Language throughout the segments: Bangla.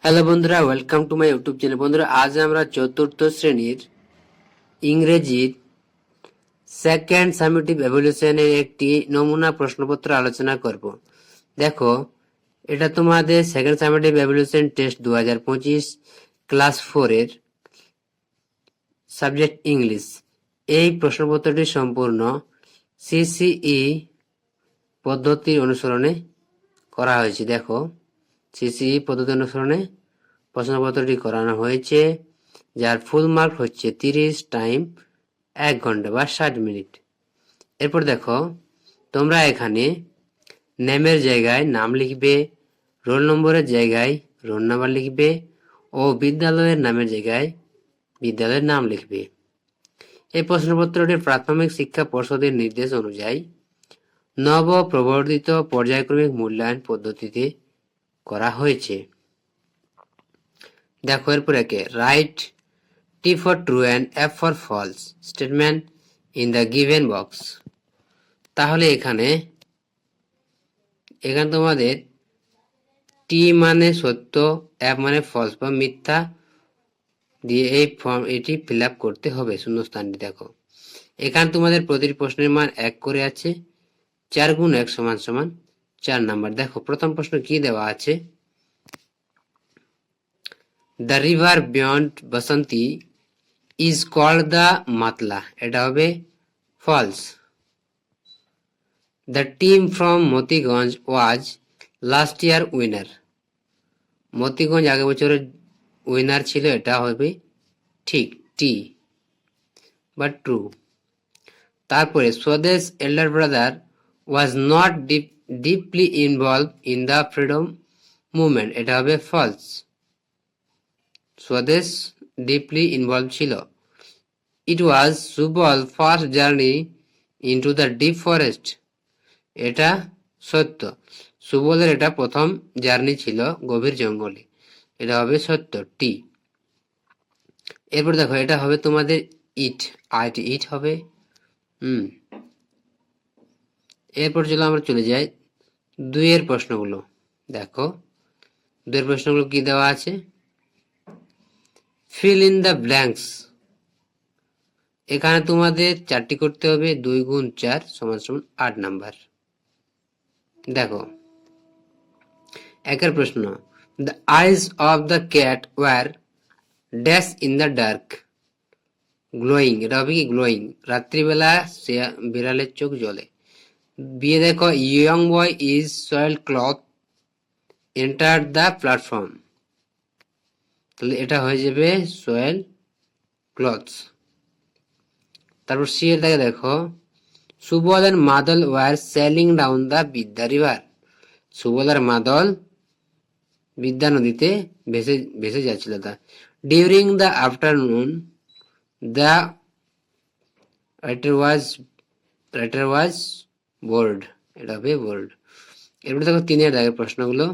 হ্যালো বন্ধুরা, welcome to my YouTube channel. বন্ধুরা, আজ আমরা চতুর্থ শ্রেণীর ইংরেজির সেকেন্ড সামেটিভ এভলিউশনের একটি নমুনা প্রশ্নপত্র আলোচনা করব। দেখো, এটা তোমাদের second summative evolution test 2025 class 4 এর সাবজেক্ট ইংলিশ। এই প্রশ্নপত্রটি সম্পূর্ণ সিসিই পদ্ধতি অনুসরণে করা হয়েছে। দেখো, সিসিই পদ্ধতি অনুসরণে প্রশ্নপত্রটি করানো হয়েছে, যার ফুল মার্ক হচ্ছে 30 টাইম 1 ঘন্টা বা 60 মিনিট। এরপর দেখো, তোমরা এখানে নেমের জায়গায় নাম লিখবে, রোল নম্বরের জায়গায় রোল নাম্বার লিখবে ও বিদ্যালয়ের নামের জায়গায় বিদ্যালয়ের নাম লিখবে। এই প্রশ্নপত্রটি প্রাথমিক শিক্ষা পর্ষদের নির্দেশ অনুযায়ী নব প্রবর্তিত পর্যায়ক্রমিক মূল্যায়ন পদ্ধতিতে করা হয়েছে। দেখো, এরপর একে right T for true and F for false statement in the given box। তাহলে এখানে তোমাদের T মানে সত্য, F মানে ফলস বা মিথ্যা দিয়ে এটি ফিল আপ করতে হবে শূন্যস্থানটি। দেখো, এখানে তোমাদের প্রতিটি প্রশ্নের মান 1 করে আছে। 4 গুণ 1 সমান সমান 4 নাম্বার। দেখো, প্রথম প্রশ্ন কি দেওয়া আছে, the river beyond Basanti is called the matla। এটা হবে false। The team from Motiganj was last year winner। Motiganj আগের বছরের উইনার ছিল, এটা হবে ঠিক টি বা ট্রু। তারপরে স্বদেশ elder brother was not deeply involved in the freedom movement। এটা হবে false। স্বদেশ ডিপলি ইনভলভ ছিল। It was Subal's first journey into the deep forest। এটা সত্য। সুবলের এটা প্রথম জার্নি ছিল গভীর জঙ্গলে। এটা হবে সত্য টি। এরপর দেখো, এটা হবে তোমাদের ইট হবে। এরপর আমরা চলে যাই 2 এর প্রশ্নগুলো। দেখো, 2 এর প্রশ্নগুলো কি দেওয়া আছে, ফিল ইন দ্য ব্ল্যাঙ্কস। এখানে তোমাদের 4টি করতে হবে। 2 গুণ 4 সমান সমান 8 নাম্বার। দেখো, 1 প্রশ্ন, the eyes of the cat were dash in the dark. Glowing, এটা হবে কি গ্লোয়িং, রাত্রিবেলা বিড়ালের চোখ জ্বলে। বিয়ে দেখো, young boy is soil cloth enter the platform. তাহলে এটা হয়ে যাবে সয়েল ক্লথস। তারপর সি এর দাগে দেখো, Subal and Madal were sailing down the Bidya river. Subal আর মাদল বিদ্যা নদীতে ভেসে যাচ্ছিল। তা during the afternoon the writer was bored. এটা হবে বোর্ড। এরপরে দেখো 3 এর দাগের প্রশ্নগুলো,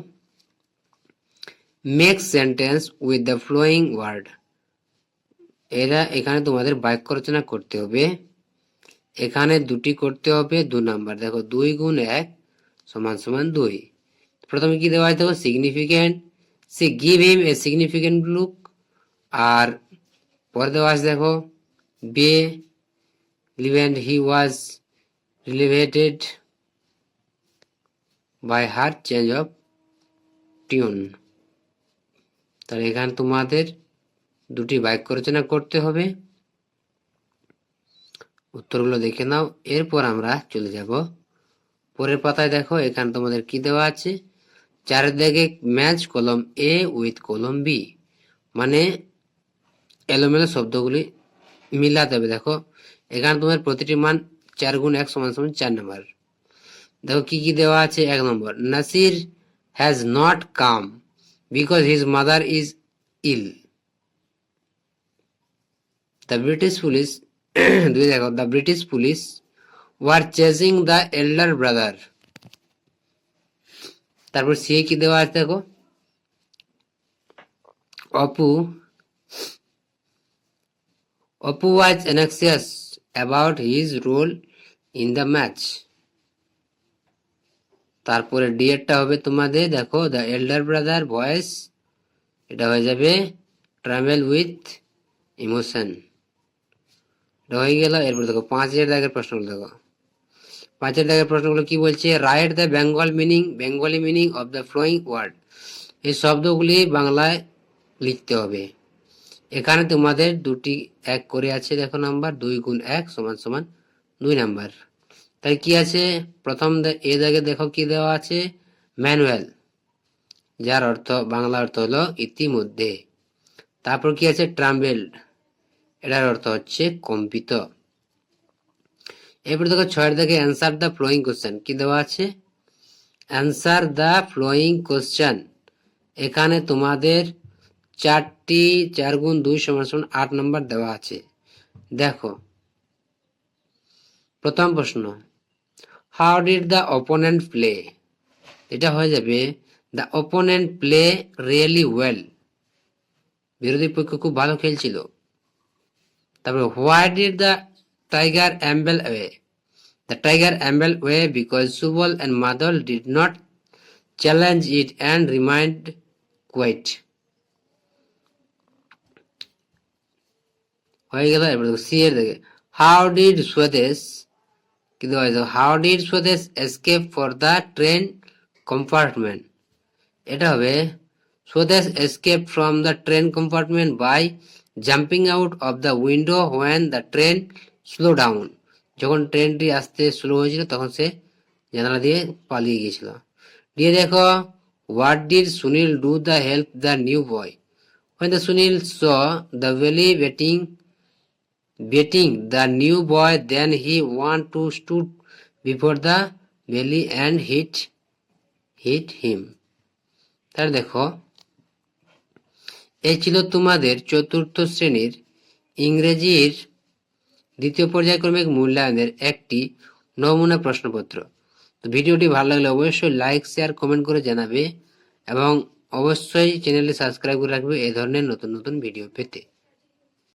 make sentence with the following word. এখানে তোমাদের বাক্য রচনা করতে হবে। এখানে 2টি করতে হবে 2 নাম্বার। দেখো, 2 গুণ 1 সমান সমান 2। প্রথমে কি দেওয়া আছে, দেখো সিগনিফিক্যান্ট, সে give him a significant look. আর পরে দেওয়া আছে দেখো, বে লিভেন্ট he was relieved by her change of tune. তাহলে এখানে তোমাদের 2টি বাক্য রচনা করতে হবে। উত্তরগুলো দেখে নাও। এরপর আমরা চলে যাব পরের পাতায়। দেখো, এখানে তোমাদের কি দেওয়া আছে, 4 দাগে ম্যাচ কলম এ উইথ কলম বি, মানে এলোমেলো শব্দগুলি মিলাতে হবে। দেখো, এখানে তোমার প্রতিটি মান 4 গুণ 1 সমান সমান 4 নাম্বার। দেখো কি কি দেওয়া আছে। 1 number, Nasir has not come because his mother is ill. The British police দেখো, the British police were chasing the elder brother. তারপর সি কি দেওয়া আছে, দেখো Apu was anxious about his role in the match। তারপরে ডি এরটা হবে তোমাদের, দেখো দ্য এল্ডার ব্রাদার ভয়েস এটা হয়ে যাবে ট্রাভেল উইথ ইমোশন। এটা হয়ে গেল। এরপর দেখো 5 দাগের প্রশ্নগুলো দেখো। 5 দাগের প্রশ্নগুলো কি বলছে? Write the Bengali meaning of the following word. এই শব্দগুলি বাংলায় লিখতে হবে। এখানে তোমাদের দুটি এক করে আছে, দেখো নাম্বার 2 গুণ 1 সমান সমান 2 নাম্বার। তাই কি আছে? প্রথম এ দাগে দেখো কি দেওয়া আছে, ম্যানুয়াল, যার অর্থ বাংলা অর্থ হলো ইতিমধ্যে। তারপর কি আছে, ট্রাম্বেলড, এটার অর্থ হচ্ছে কম্পিত। এরপর দেখো 6 দাগে অ্যান্সার দ্য ফ্লোয়িং কোশ্চেন, কি দেওয়া আছে? Answer the following question. এখানে তোমাদের 4 গুণ 2 সমান সমান 8 নম্বর দেওয়া আছে। দেখো প্রথম প্রশ্ন, how did the opponent play? এটা হয়ে যাবে the opponent play really well, বিরোধী পক্ষ খুব ভালো খেলছিল। তারপরে why did the tiger amble away? The tiger amble away because Subal and Madal did not challenge it and remained quiet. হয়ে গেল। এবার দেখো সি এর দিকে, হাউ ডিড স্বদেশ, কিন্তু how did Swadesh escape for the train compartment? এটা হবে Swadesh escape from the train compartment by jumping out of the window when the train slow down. যখন ট্রেনটি আসতে স্লো হয়েছিল তখন সে জানালা দিয়ে পালিয়ে গিয়েছিল। দিয়ে দেখো, what did Sunil do the help the new boy? when the Sunil saw the valley waiting the new boy, then he want to stood before the valley and hit him. তাহলে দেখো, এই ছিল তোমাদের 4th শ্রেণীর ইংরেজির 2য় পর্যায়ক্রমিক মূল্যায়নের একটি নমুনা প্রশ্নপত্র। তো ভিডিওটি ভালো লাগলে অবশ্যই লাইক, শেয়ার, কমেন্ট করে জানাবে এবং অবশ্যই চ্যানেলটি সাবস্ক্রাইব করে রাখবে এই ধরনের নতুন নতুন ভিডিও পেতে।